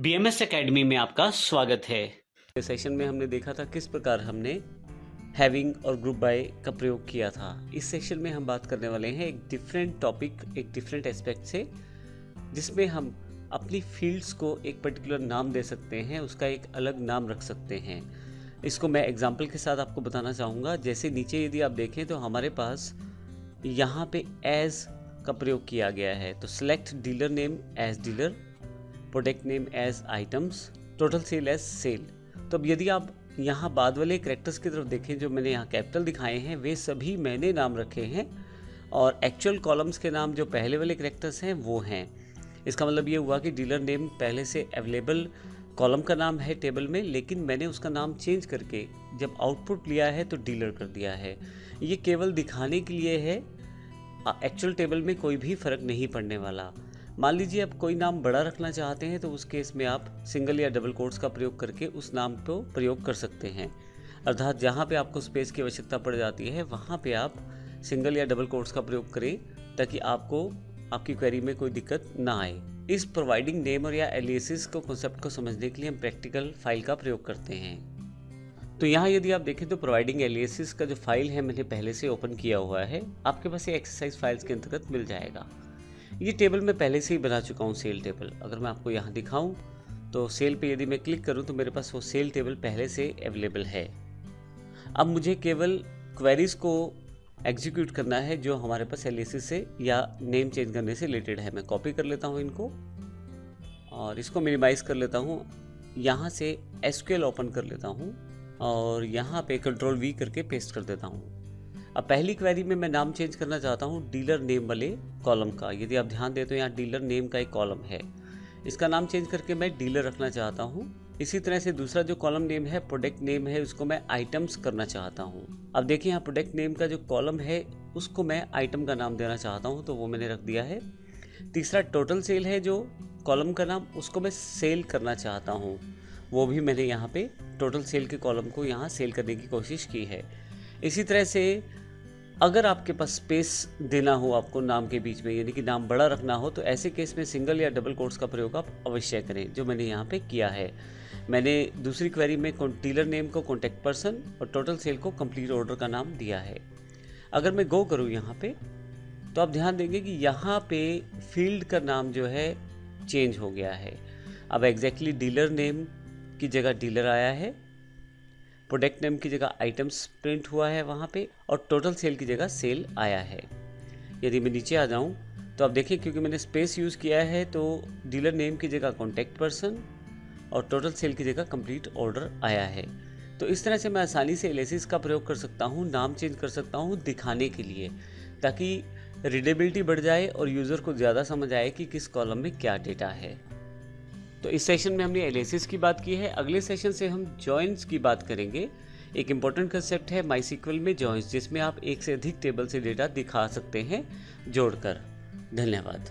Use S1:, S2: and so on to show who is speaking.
S1: BMS academy में आपका स्वागत है।
S2: इस सेशन में हमने देखा था किस प्रकार हमने हैविंग और ग्रुप बाय का प्रयोग किया था। इस सेशन में हम बात करने वाले हैं एक डिफरेंट टॉपिक, एक डिफरेंट एस्पेक्ट से, जिसमें हम अपनी फील्ड्स को एक पर्टिकुलर नाम दे सकते हैं, उसका एक अलग नाम रख सकते हैं। इसको मैं एग्जांपल के साथ आपको बताना चाहूँगा। जैसे नीचे यदि आप देखें तो हमारे पास यहाँ पे एज का प्रयोग किया गया है। तो select dealer name as dealer, product name as items, total sale as sale. तो अब यदि आप यहाँ बाद वाले कैरेक्टर्स की तरफ देखें, जो मैंने यहाँ कैपिटल दिखाए हैं वे सभी मैंने नाम रखे हैं, और एक्चुअल कॉलम्स के नाम जो पहले वाले कैरेक्टर्स हैं वो हैं। इसका मतलब ये हुआ कि डीलर नेम पहले से अवेलेबल कॉलम का नाम है टेबल में, लेकिन मैंने उसका नाम चेंज करके जब आउटपुट लिया है तो डीलर कर दिया है। ये केवल दिखाने के लिए है, एक्चुअल टेबल में कोई भी फ़र्क नहीं पड़ने वाला। मान लीजिए आप कोई नाम बड़ा रखना चाहते हैं तो उस केस में आप सिंगल या डबल कोट्स का प्रयोग करके उस नाम को प्रयोग कर सकते हैं। अर्थात जहाँ पे आपको स्पेस की आवश्यकता पड़ जाती है वहाँ पे आप सिंगल या डबल कोट्स का प्रयोग करें, ताकि आपको आपकी क्वेरी में कोई दिक्कत ना आए। इस प्रोवाइडिंग नेम और या एलियासेस को कॉन्सेप्ट को समझने के लिए हम प्रैक्टिकल फाइल का प्रयोग करते हैं। तो यहाँ यदि आप देखें तो प्रोवाइडिंग एलियासेस का जो फाइल है मैंने पहले से ओपन किया हुआ है, आपके पास ये एक्सरसाइज फाइल्स के अंतर्गत मिल जाएगा। ये टेबल मैं पहले से ही बना चुका हूँ, सेल टेबल। अगर मैं आपको यहाँ दिखाऊं तो सेल पे यदि मैं क्लिक करूँ तो मेरे पास वो सेल टेबल पहले से अवेलेबल है। अब मुझे केवल क्वेरीज को एग्जीक्यूट करना है जो हमारे पास एलियासेस से या नेम चेंज करने से रिलेटेड है। मैं कॉपी कर लेता हूँ इनको और इसको मिनिमाइज कर लेता हूँ। यहाँ से एसक्यूएल ओपन कर लेता हूँ और यहाँ पे कंट्रोल वी करके पेस्ट कर देता हूँ। अब पहली क्वेरी में मैं नाम चेंज करना चाहता हूँ डीलर नेम वाले कॉलम का। यदि आप ध्यान दें तो यहाँ डीलर नेम का एक कॉलम है, इसका नाम चेंज करके मैं डीलर रखना चाहता हूँ। इसी तरह से दूसरा जो कॉलम नेम है, प्रोडक्ट नेम है, उसको मैं आइटम्स करना चाहता हूँ। अब देखिए यहाँ प्रोडक्ट नेम का जो कॉलम है उसको मैं आइटम का नाम देना चाहता हूँ, तो वो मैंने रख दिया है। तीसरा टोटल सेल है जो कॉलम का नाम, उसको मैं सेल करना चाहता हूँ, वो भी मैंने यहाँ पे टोटल सेल के कॉलम को यहाँ सेल करने की कोशिश की है। इसी तरह से अगर आपके पास स्पेस देना हो आपको नाम के बीच में, यानी कि नाम बड़ा रखना हो, तो ऐसे केस में सिंगल या डबल कोट्स का प्रयोग आप अवश्य करें, जो मैंने यहाँ पे किया है। मैंने दूसरी क्वेरी में डीलर नेम को कॉन्टैक्ट पर्सन और टोटल सेल को कंप्लीट ऑर्डर का नाम दिया है। अगर मैं गो करूँ यहाँ पे तो आप ध्यान देंगे कि यहाँ पे फील्ड का नाम जो है चेंज हो गया है। अब एग्जैक्टली डीलर नेम की जगह डीलर आया है, प्रोडक्ट नेम की जगह आइटम्स प्रिंट हुआ है वहाँ पे, और टोटल सेल की जगह सेल आया है। यदि मैं नीचे आ जाऊँ तो आप देखिए, क्योंकि मैंने स्पेस यूज़ किया है तो डीलर नेम की जगह कॉन्टैक्ट पर्सन और टोटल सेल की जगह कंप्लीट ऑर्डर आया है। तो इस तरह से मैं आसानी से एलियासेस का प्रयोग कर सकता हूँ, नाम चेंज कर सकता हूँ दिखाने के लिए, ताकि रीडेबिलिटी बढ़ जाए और यूज़र को ज़्यादा समझ आए कि किस कॉलम में क्या डेटा है। तो इस सेशन में हमने एलियासेस की बात की है। अगले सेशन से हम जॉइंस की बात करेंगे। एक इम्पॉर्टेंट कंसेप्ट है माईसीक्वल में जॉइंस, जिसमें आप एक से अधिक टेबल से डेटा दिखा सकते हैं जोड़कर। धन्यवाद।